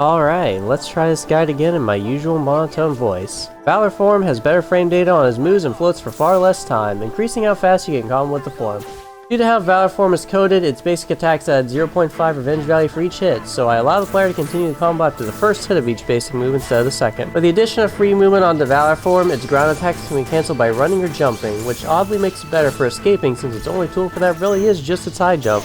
Alright, let's try this guide again in my usual monotone voice. Valor Form has better frame data on his moves and floats for far less time, increasing how fast you can combo with the form. Due to how Valor Form is coded, its basic attacks add 0.5 revenge value for each hit, so I allow the player to continue the combo after the first hit of each basic move instead of the second. With the addition of free movement onto Valor Form, its ground attacks can be cancelled by running or jumping, which oddly makes it better for escaping since its only tool for that really is just its high jump.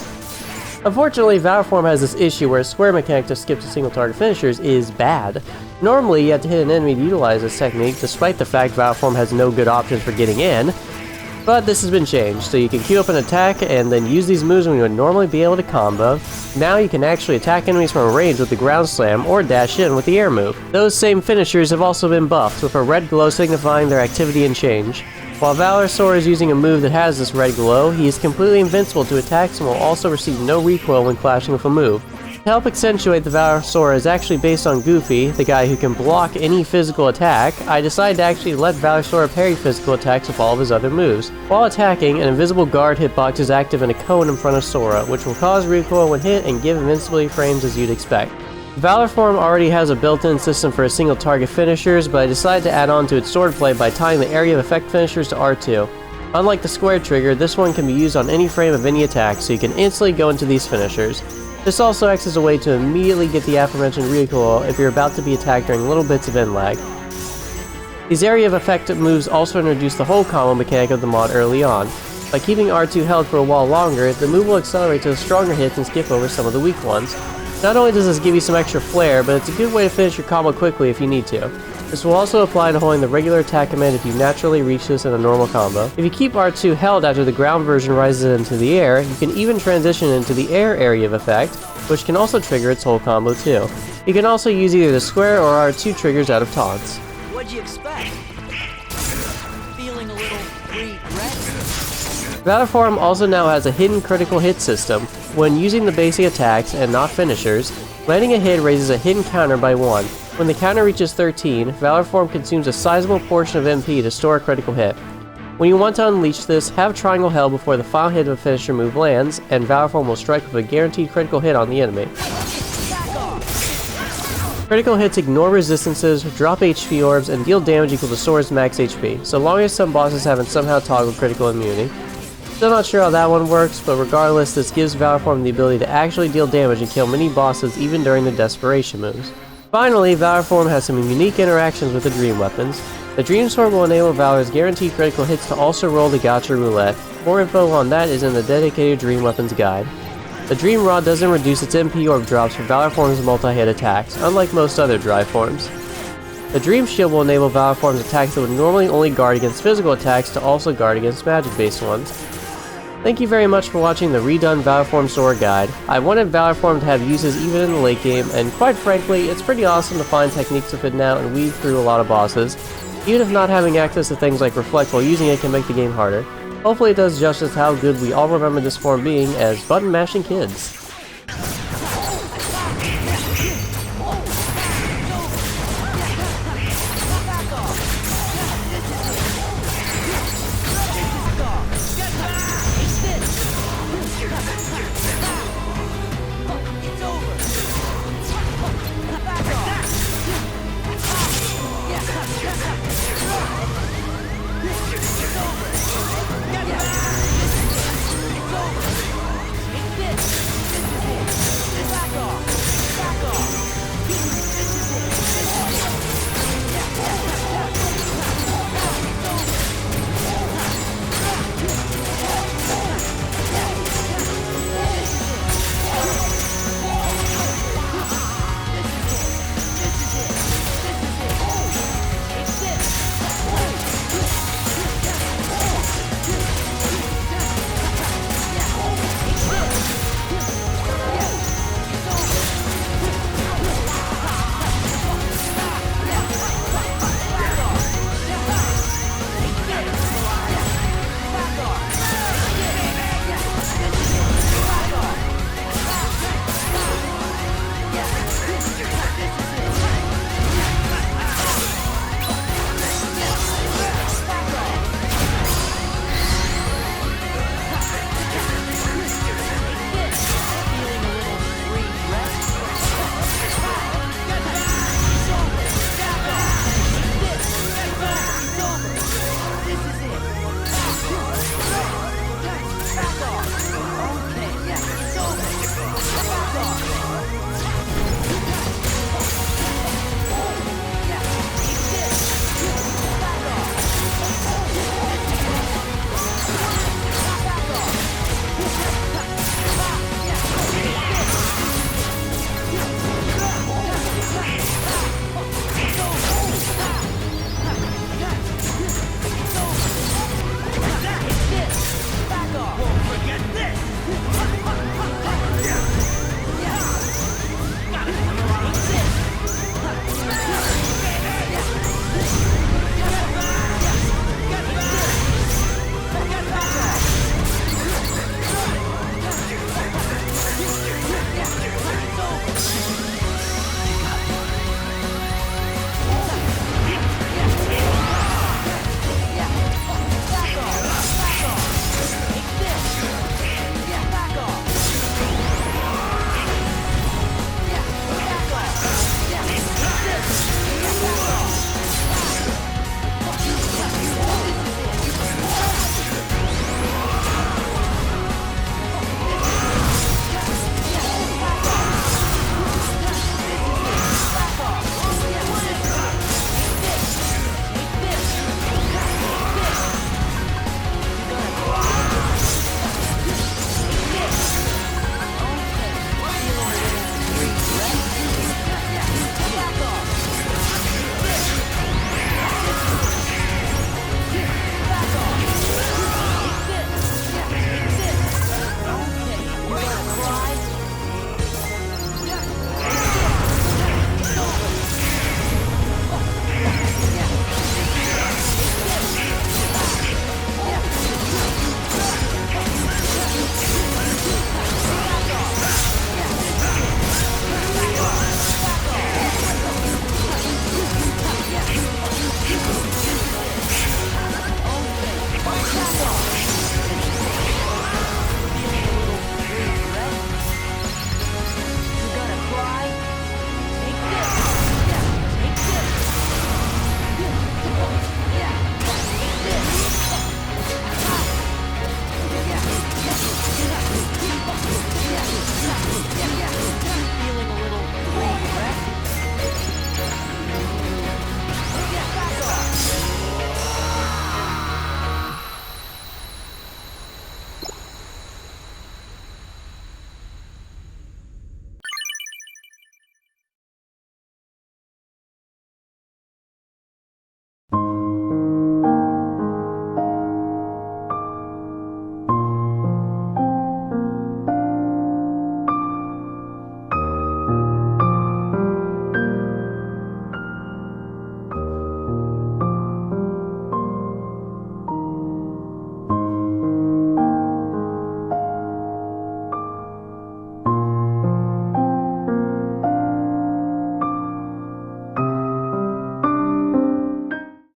Unfortunately, Valor Form has this issue where a square mechanic to skip to single target finishers is bad. Normally, you have to hit an enemy to utilize this technique, despite the fact Valor Form has no good options for getting in. But this has been changed, so you can queue up an attack and then use these moves when you would normally be able to combo. Now you can actually attack enemies from a range with the ground slam or dash in with the air move. Those same finishers have also been buffed, with a red glow signifying their activity and change. While Valor Sora is using a move that has this red glow, he is completely invincible to attacks and will also receive no recoil when clashing with a move. To help accentuate the Valor Sora is actually based on Goofy, the guy who can block any physical attack. I decided to actually let Valor Sora parry physical attacks with all of his other moves. While attacking, an invisible guard hitbox is active in a cone in front of Sora, which will cause recoil when hit and give invincibility frames as you'd expect. Valor Form already has a built-in system for single target finishers, but I decided to add on to its swordplay by tying the area of effect finishers to R2. Unlike the square trigger, this one can be used on any frame of any attack, so you can instantly go into these finishers. This also acts as a way to immediately get the aforementioned recoil if you're about to be attacked during little bits of end lag. These area of effect moves also introduce the whole combo mechanic of the mod early on. By keeping R2 held for a while longer, the move will accelerate to the stronger hits and skip over some of the weak ones. Not only does this give you some extra flair, but it's a good way to finish your combo quickly if you need to. This will also apply to holding the regular attack command if you naturally reach this in a normal combo. If you keep R2 held after the ground version rises into the air, you can even transition into the air area of effect, which can also trigger its whole combo too. You can also use either the square or R2 triggers out of taunts. What'd you expect? Feeling a little regret? Valor Form also now has a hidden critical hit system. When using the basic attacks and not finishers, landing a hit raises a hidden counter by 1. When the counter reaches 13, Valor Form consumes a sizable portion of MP to store a critical hit. When you want to unleash this, have triangle held before the final hit of a finisher move lands, and Valor Form will strike with a guaranteed critical hit on the enemy. Critical hits ignore resistances, drop HP orbs, and deal damage equal to Sora's max HP, so long as some bosses haven't somehow toggled critical immunity. Still not sure how that one works, but regardless, this gives Valor Form the ability to actually deal damage and kill many bosses even during the desperation moves. Finally, Valor Form has some unique interactions with the Dream weapons. The Dream Sword will enable Valor's guaranteed critical hits to also roll the Gacha Roulette. More info on that is in the dedicated Dream Weapons guide. The Dream Rod doesn't reduce its MP orb drops for Valor Form's multi-hit attacks, unlike most other Drive forms. The Dream Shield will enable Valor Form's attacks that would normally only guard against physical attacks to also guard against magic-based ones. Thank you very much for watching the redone Valor Form Sora guide. I wanted Valor Form to have uses even in the late game, and quite frankly, it's pretty awesome to find techniques with it now and weave through a lot of bosses. Even if not having access to things like Reflect while using it can make the game harder. Hopefully it does justice how good we all remember this form being as button-mashing kids.